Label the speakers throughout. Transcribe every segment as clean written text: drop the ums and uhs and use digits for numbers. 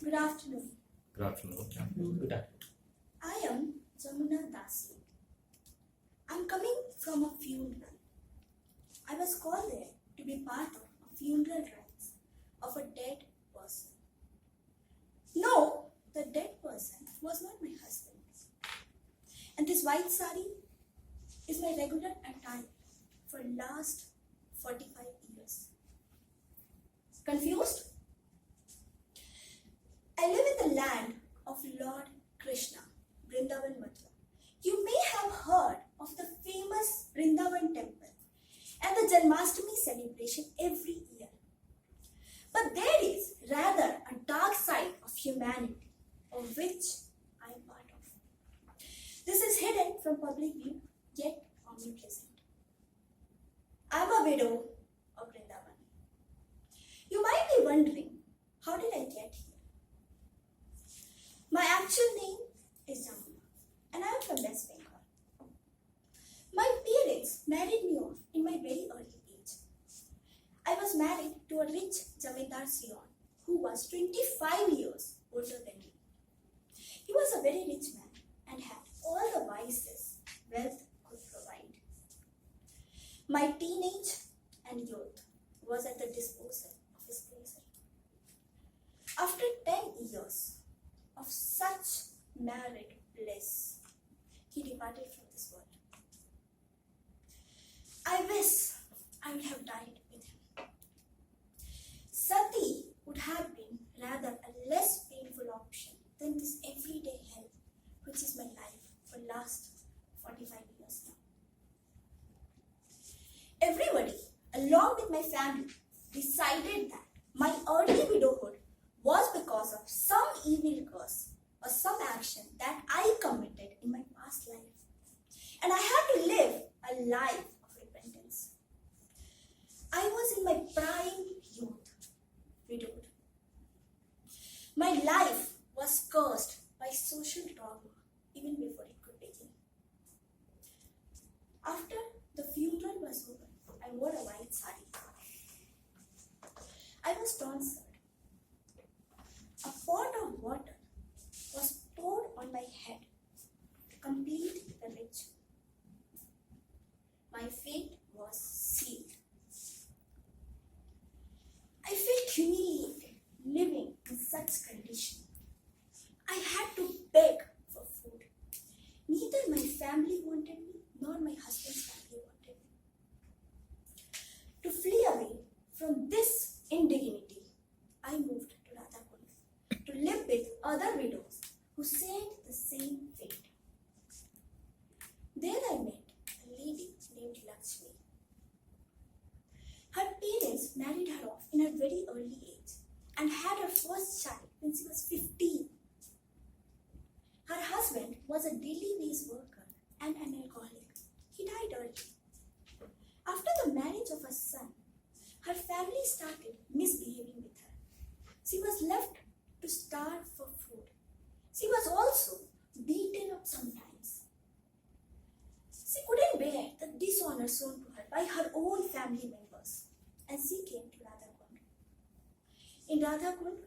Speaker 1: Good afternoon.
Speaker 2: Good afternoon. Good afternoon.
Speaker 1: I am Jamuna Dasi. I'm coming from a funeral. I was called there to be part of a funeral rites of a dead person. No, the dead person was not my husband. And this white sari is my regular attire for last 45 years. Confused? I live in the land of Lord Krishna, Vrindavan Mathura. You may have heard of the famous Vrindavan temple and the Janmashtami celebration every year. But there is rather a dark side of humanity, of which I am part of. This is hidden from public view, yet omnipresent. I am a widow of Vrindavan. You might be wondering, how did I get here? My actual name is Jamuna, and I am from West Bengal. My parents married me off in my very early age. I was married to a rich Zamindar Sion who was 25 years older than me. He was a very rich man and had all the vices wealth could provide. My teenage and youth was at the disposal of his pleasure. After 10 years of such married bliss, he departed from this world. I wish I would have died with him. Sati would have been rather a less painful option than this everyday hell, which is my life for last 45 years now. Everybody, along with my family, decided that my early widowhood was because of some evil curse or some action that I committed in my past life. And I had to live a life of repentance. I was in my prime youth, widowed. My life was cursed by social dogma even before it could begin. After the funeral was over, I wore a white sari. I was tonsured. A pot of water was poured on my head to complete the ritual. My fate was sealed. I felt humiliated living in such condition. I had to beg for food. Neither my family wanted me nor my husband's family wanted me. To flee away from this indignity, I moved to Radhakund to live with other widows who shared the same fate. There I met a lady named Lakshmi. Her parents married her off in a very early age and had her first child when she was 15. Her husband was a daily wage worker and an alcoholic. He died early. After the marriage of her son, her family started misbehaving with her. She was left to starve for food. She was also beaten up sometimes. She couldn't bear the dishonor shown to her by her own family members, and she came to Radhakund. In Radhakund,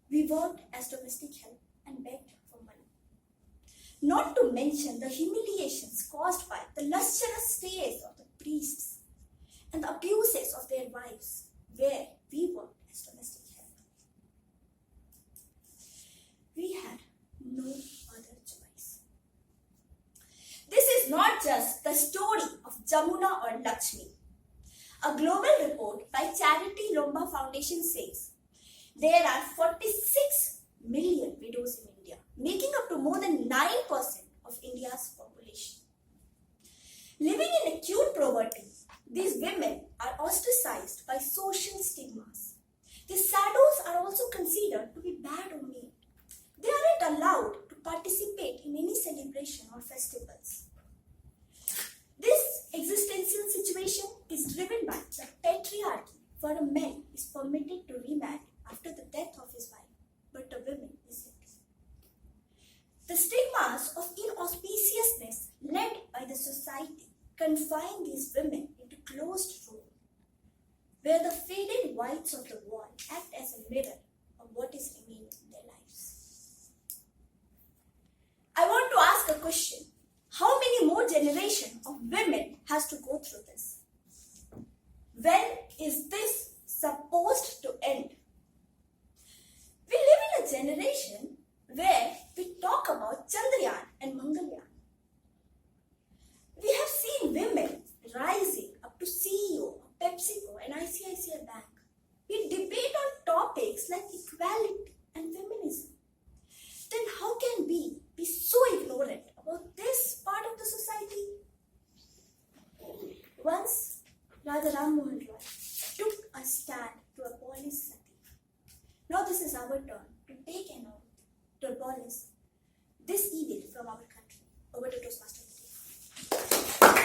Speaker 1: we worked as domestic help and begged for money. Not to mention the humiliations caused by the luscious stays of the priests and the abuses of their wives, where we worked as domestic help. We had no other choice. This is not just the story of Jamuna or Lakshmi. A global report by Charity Lomba Foundation says there are 46 million widows in India, making up to more than 9% of India's population. Living in acute poverty, these women are ostracized by social stigmas. These shadows are also considered to be bad or mean. They aren't allowed to participate in any celebration or festivals. This existential situation is driven by the patriarchy, where a man is permitted to remarry after the death of his wife, but a woman isn't. The stigmas of inauspiciousness led by the society confine these women into closed rooms, where the faded whites of the wall act as a was Raja Ram Mohan Roy took a stand to abolish sati. Now this is our turn to take an oath to abolish this evil from our country. Over to Toastmasters.